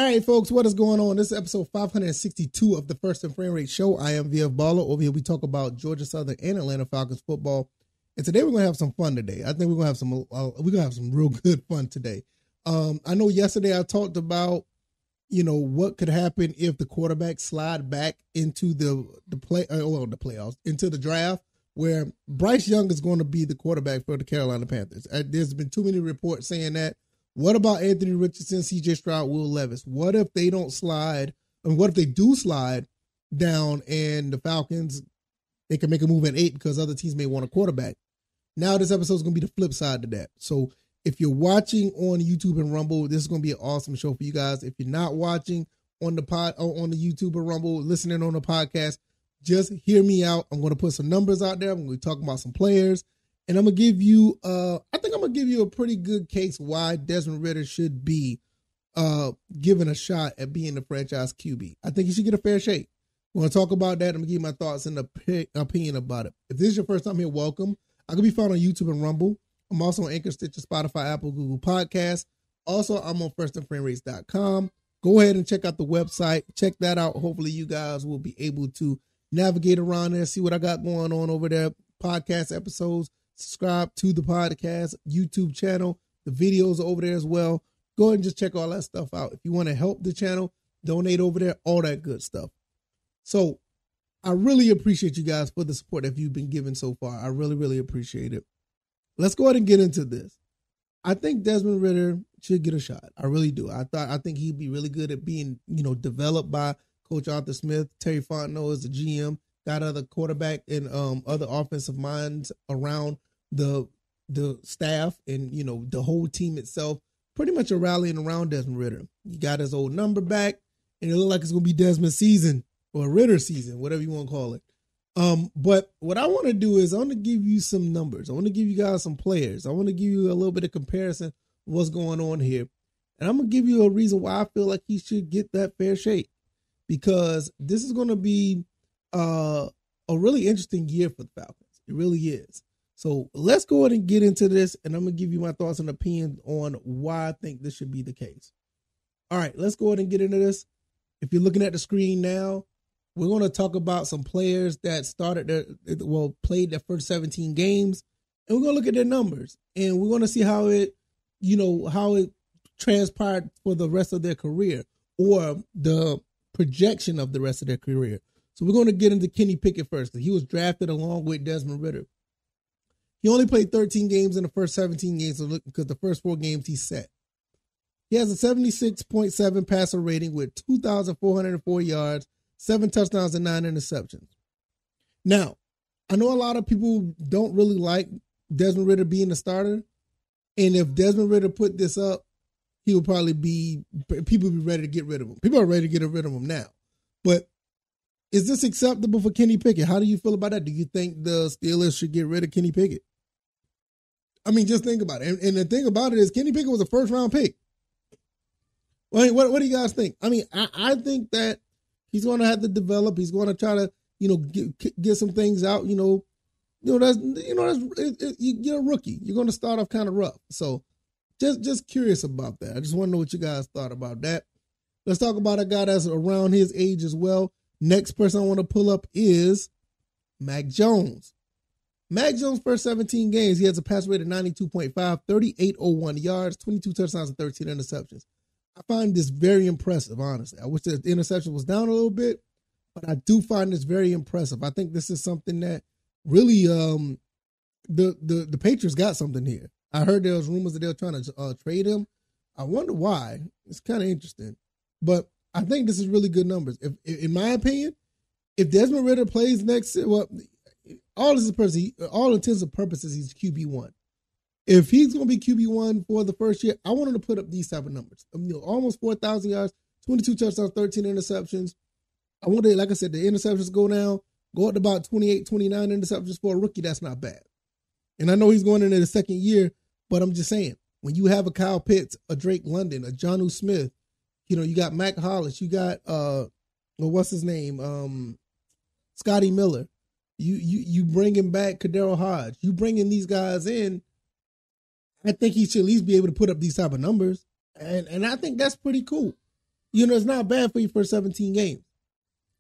All right, folks, what is going on? This is episode 562 of the First and Frame Rate Show. I am VF Baller. Over here, we talk about Georgia Southern and Atlanta Falcons football. And today we're gonna have some fun today. I think we're gonna have some real good fun today. I know yesterday I talked about what could happen if the quarterback slide back into the playoffs, into the draft, where Bryce Young is going to be the quarterback for the Carolina Panthers. There's been too many reports saying that. What about Anthony Richardson, C.J. Stroud, Will Levis? What if they don't slide? And what if they do slide down and the Falcons, they can make a move at 8 because other teams may want a quarterback? Now this episode is going to be the flip side to that. So if you're watching on YouTube and Rumble, this is going to be an awesome show for you guys. If you're not watching on the YouTube or Rumble, listening on the podcast, just hear me out. I'm going to put some numbers out there. I'm going to be talking about some players. And I'm going to give you, a pretty good case why Desmond Ridder should be given a shot at being the franchise QB. I think he should get a fair shake. We're going to talk about that. I'm going to give you my thoughts and opinion about it. If this is your first time here, welcome. I can be found on YouTube and Rumble. I'm also on Anchor, Stitcher, Spotify, Apple, Google Podcasts. Also, I'm on firstandframerates.com. Go ahead and check out the website. Check that out. Hopefully, you guys will be able to navigate around there, see what I got going on over there. Podcast episodes. Subscribe to the podcast YouTube channel. The videos are over there as well. Go ahead and just check all that stuff out. If you want to help the channel, donate over there, all that good stuff. So I really appreciate you guys for the support that you've been giving so far. I really, really appreciate it. Let's go ahead and get into this. I think Desmond Ridder should get a shot. I really do. I think he'd be really good at being, developed by Coach Arthur Smith. Terry Fontenot is the GM. Got other quarterback and other offensive minds around the staff and, the whole team itself. Pretty much a rallying around Desmond Ridder. He got his old number back, and it looked like it's going to be Desmond's season or Ridder season, whatever you want to call it. But what I want to do is I want to give you some numbers. I want to give you guys some players. I want to give you a little bit of comparison of what's going on here. And I'm going to give you a reason why I feel like he should get that fair shake, because this is going to be a really interesting year for the Falcons. It really is. So let's go ahead and get into this, and I'm going to give you my thoughts and opinions on why I think this should be the case. All right, let's go ahead and get into this. If you're looking at the screen now, we're going to talk about some players that played their first 17 games, and we're going to look at their numbers, and we're going to see how it transpired for the rest of their career, or the projection of the rest of their career. So we're going to get into Kenny Pickett first. He was drafted along with Desmond Ridder. He only played 13 games in the first 17 games because the first 4 games he set. He has a 76.7 passer rating with 2,404 yards, 7 touchdowns, and 9 interceptions. Now, I know a lot of people don't really like Desmond Ridder being the starter. And if Desmond Ridder put this up, he would probably people would be ready to get rid of him. People are ready to get rid of him now. But is this acceptable for Kenny Pickett? How do you feel about that? Do you think the Steelers should get rid of Kenny Pickett? I mean, just think about it. And the thing about it is Kenny Pickett was a first-round pick. What do you guys think? I mean, I think that he's going to have to develop. He's going to try to, get some things out. You're a rookie. You're going to start off kind of rough. So just curious about that. I just want to know what you guys thought about that. Let's talk about a guy that's around his age as well. Next person I want to pull up is Mac Jones. Mac Jones' first 17 games, he has a pass rate of 92.5, 3,801 yards, 22 touchdowns, and 13 interceptions. I find this very impressive, honestly. I wish the interception was down a little bit, but I do find this very impressive. I think this is something that really the Patriots got something here. I heard there was rumors that they were trying to trade him. I wonder why. It's kind of interesting. But I think this is really good numbers. If, in my opinion, if Desmond Ridder plays next, all intents and purposes, he's QB1. If he's going to be QB1 for the first year, I want him to put up these type of numbers. Almost 4,000 yards, 22 touchdowns, 13 interceptions. I want to, like I said, the interceptions go down, go up to about 28, 29 interceptions for a rookie. That's not bad. And I know he's going into the second year, but I'm just saying, when you have a Kyle Pitts, a Drake London, a Jonnu Smith, you got Mac Hollis, you got what's his name, Scotty Miller. You bringing back Kadero Hodge. You bringing these guys in. I think he should at least be able to put up these type of numbers, and I think that's pretty cool. It's not bad for you for 17 games.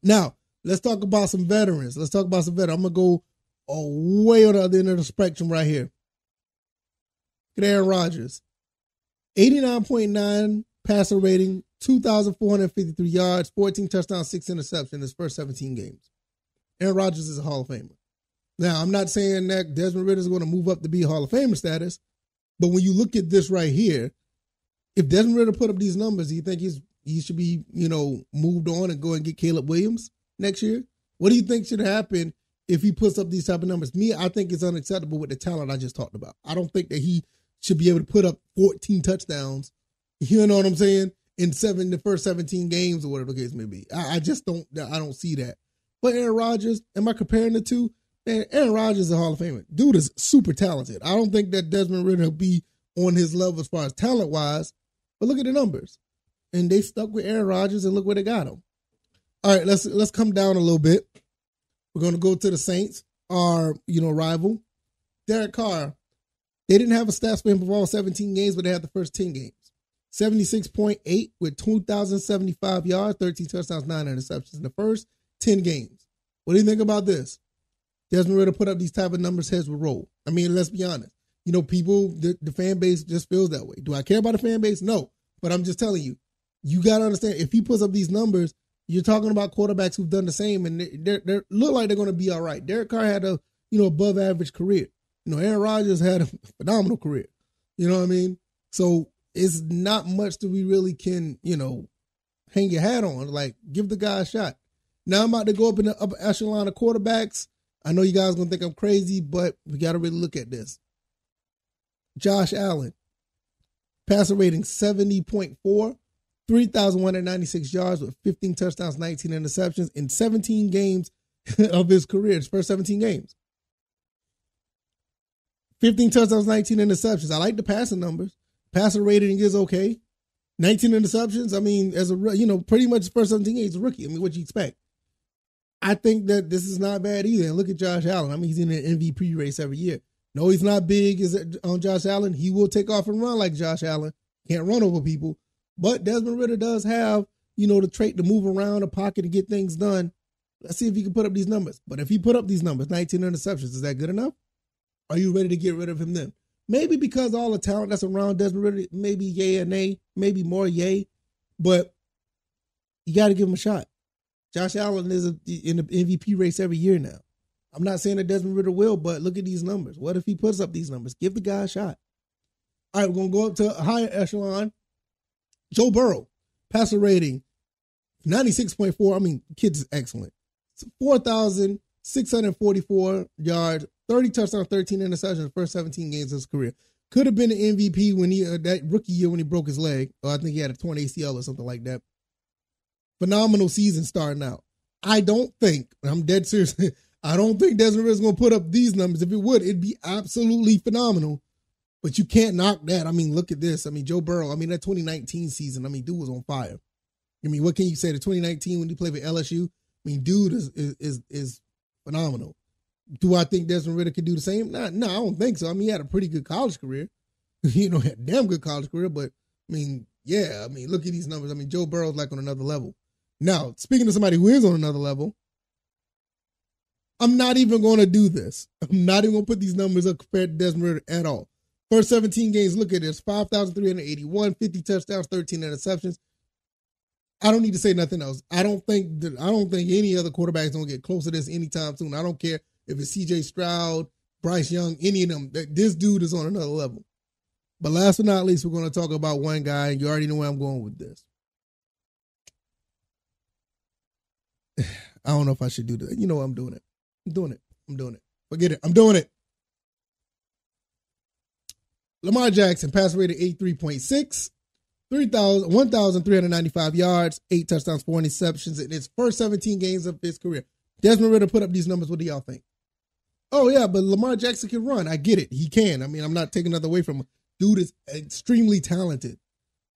Now, let's talk about some veterans. I'm going to go way on the other end of the spectrum right here. Look at Aaron Rodgers. 89.9 passer rating, 2,453 yards, 14 touchdowns, 6 interceptions in his first 17 games. Aaron Rodgers is a Hall of Famer. Now, I'm not saying that Desmond Ridder is going to move up to be Hall of Famer status, but when you look at this right here, if Desmond Ridder put up these numbers, do you think he should be, moved on and go and get Caleb Williams next year? What do you think should happen if he puts up these type of numbers? I think it's unacceptable with the talent I just talked about. I don't think that he should be able to put up 14 touchdowns, you know what I'm saying, in the first 17 games or whatever the case may be. I just don't see that. But Aaron Rodgers, am I comparing the two? Man, Aaron Rodgers is a Hall of Famer. Dude is super talented. I don't think that Desmond Ridder will be on his level as far as talent-wise, but look at the numbers. And they stuck with Aaron Rodgers, and look where they got him. All right, let's come down a little bit. We're going to go to the Saints, our rival. Derek Carr. They didn't have a stats for him for all 17 games, but they had the first 10 games. 76.8 with 2,075 yards, 13 touchdowns, 9 interceptions in the first 10 games. What do you think about this? Desmond Ridder put up these type of numbers, heads will roll. I mean, let's be honest. People, the fan base just feels that way. Do I care about the fan base? No. But I'm just telling you, you got to understand, if he puts up these numbers, you're talking about quarterbacks who've done the same, and they look like they're going to be all right. Derek Carr had a, above average career. Aaron Rodgers had a phenomenal career. You know what I mean? So it's not much that we really can, hang your hat on. Like, give the guy a shot. Now I'm about to go up in the upper echelon of quarterbacks. I know you guys are going to think I'm crazy, but we got to really look at this. Josh Allen, passer rating 70.4, 3,196 yards with 15 touchdowns, 19 interceptions in 17 games of his career, his first 17 games. 15 touchdowns, 19 interceptions. I like the passing numbers. Passer rating is okay. 19 interceptions, I mean, as a, pretty much his first 17 games, he's a rookie. I mean, what you expect? I think that this is not bad either. And look at Josh Allen. I mean, he's in an MVP race every year. No, he's not big as on Josh Allen. He will take off and run like Josh Allen. Can't run over people. But Desmond Ridder does have, the trait to move around the pocket and get things done. Let's see if he can put up these numbers. But if he put up these numbers, 19 interceptions, is that good enough? Are you ready to get rid of him then? Maybe because all the talent that's around Desmond Ridder, maybe yay or nay, maybe more yay. But you got to give him a shot. Josh Allen is in the MVP race every year now. I'm not saying that Desmond Ridder will, but look at these numbers. What if he puts up these numbers? Give the guy a shot. All right, we're going to go up to a higher echelon. Joe Burrow, passer rating, 96.4. I mean, kid's is excellent. 4,644 yards, 30 touchdowns, 13 interceptions in the first 17 games of his career. Could have been an MVP when that rookie year when he broke his leg. Or I think he had a torn ACL or something like that. Phenomenal season starting out. I don't think, I'm dead serious, I don't think Desmond Ridder is going to put up these numbers. If it would, it'd be absolutely phenomenal. But you can't knock that. I mean, look at this. I mean, Joe Burrow, that 2019 season, dude was on fire. I mean, what can you say? The 2019 when he played for LSU, dude is phenomenal. Do I think Desmond Ridder could do the same? No, I don't think so. He had a pretty good college career. Had a damn good college career. But, look at these numbers. Joe Burrow's like on another level. Now, speaking of somebody who is on another level, I'm not even going to do this. I'm not even going to put these numbers up compared to Desmond Ridder at all. First 17 games, look at this. 5,381, 50 touchdowns, 13 interceptions. I don't need to say nothing else. I don't think any other quarterback is going to get close to this anytime soon. I don't care if it's C.J. Stroud, Bryce Young, any of them. This dude is on another level. But last but not least, we're going to talk about one guy, and you already know where I'm going with this. I don't know if I should do that. I'm doing it. I'm doing it. Forget it. I'm doing it. Lamar Jackson, passer rated 83.6, 1,395 yards, 8 touchdowns, 4 interceptions in his first 17 games of his career. Desmond Ridder put up these numbers. What do y'all think? Oh, yeah, but Lamar Jackson can run. I get it. He can. I'm not taking nothing away from him. Dude is extremely talented.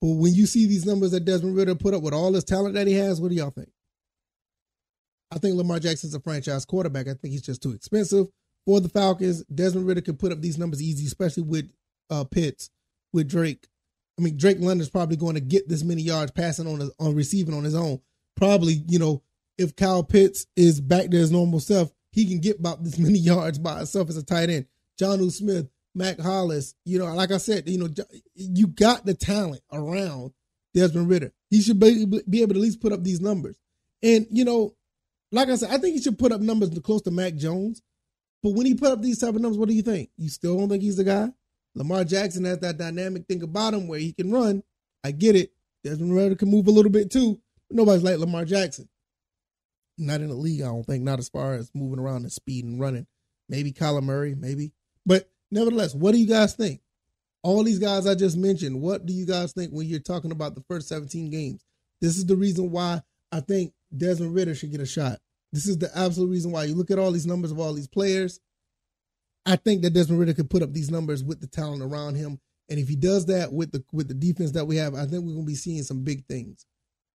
But when you see these numbers that Desmond Ridder put up with all this talent that he has, what do y'all think? I think Lamar Jackson's a franchise quarterback. I think he's just too expensive for the Falcons. Desmond Ridder can put up these numbers easy, especially with Pitts, with Drake. I mean, Drake London's probably going to get this many yards passing on receiving on his own. Probably, if Kyle Pitts is back to his normal self, he can get about this many yards by himself as a tight end. Jonnu Smith, Mac Hollis, like I said, you got the talent around Desmond Ridder. He should be able to at least put up these numbers. And, like I said, I think he should put up numbers close to Mac Jones. But when he put up these type of numbers, what do you think? You still don't think he's the guy? Lamar Jackson has that dynamic thing about him where he can run. I get it. Desmond Ridder can move a little bit too. But nobody's like Lamar Jackson. Not in the league, I don't think. Not as far as moving around and speed and running. Maybe Kyler Murray, maybe. But nevertheless, what do you guys think? All these guys I just mentioned, what do you guys think when you're talking about the first 17 games? This is the reason why I think Desmond Ridder should get a shot. This is the absolute reason why. You look at all these numbers of all these players. I think that Desmond Ridder could put up these numbers with the talent around him. And if he does that with the defense that we have, I think we're going to be seeing some big things.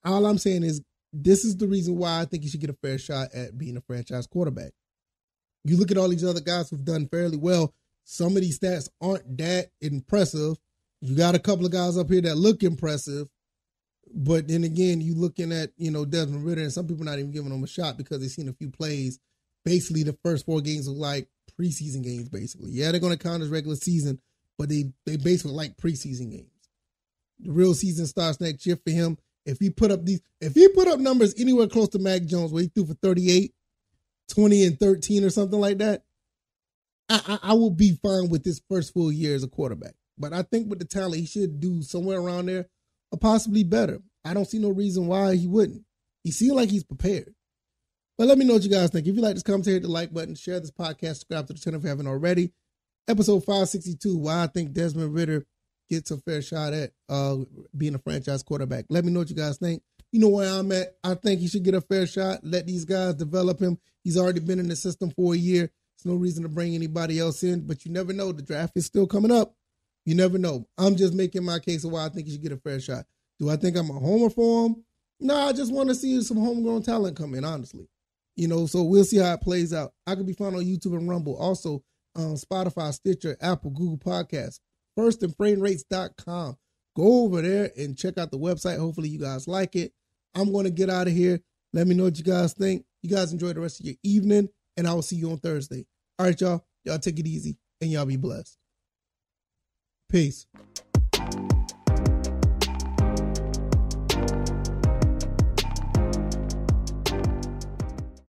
All I'm saying is this is the reason why I think he should get a fair shot at being a franchise quarterback. You look at all these other guys who've done fairly well. Some of these stats aren't that impressive. You got a couple of guys up here that look impressive. But then again, you looking at, Desmond Ridder, and some people not even giving him a shot because they've seen a few plays. Basically, the first 4 games are like preseason games, basically. Yeah, they're going to count as regular season, but they basically like preseason games. The real season starts next year for him. If he put up numbers anywhere close to Mac Jones, where he threw for 38, 20, and 13 or something like that, I will be fine with this first full year as a quarterback. But I think with the talent, he should do somewhere around there or possibly better. I don't see no reason why he wouldn't. He seems like he's prepared. But let me know what you guys think. If you like this commentary, hit the like button, share this podcast, subscribe to the channel if you haven't already. Episode 562, why I think Desmond Ridder gets a fair shot at being a franchise quarterback. Let me know what you guys think. You know where I'm at. I think he should get a fair shot. Let these guys develop him. He's already been in the system for a year. There's no reason to bring anybody else in, but you never know. The draft is still coming up. You never know. I'm just making my case of why I think he should get a fair shot. Do I think I'm a homer for him? No, I just want to see some homegrown talent come in, honestly. So we'll see how it plays out. I can be found on YouTube and Rumble. Also, Spotify, Stitcher, Apple, Google Podcasts, firstandframerates.com. Go over there and check out the website. Hopefully you guys like it. I'm going to get out of here. Let me know what you guys think. You guys enjoy the rest of your evening, and I will see you on Thursday. All right, y'all. Y'all take it easy, and y'all be blessed. Peace.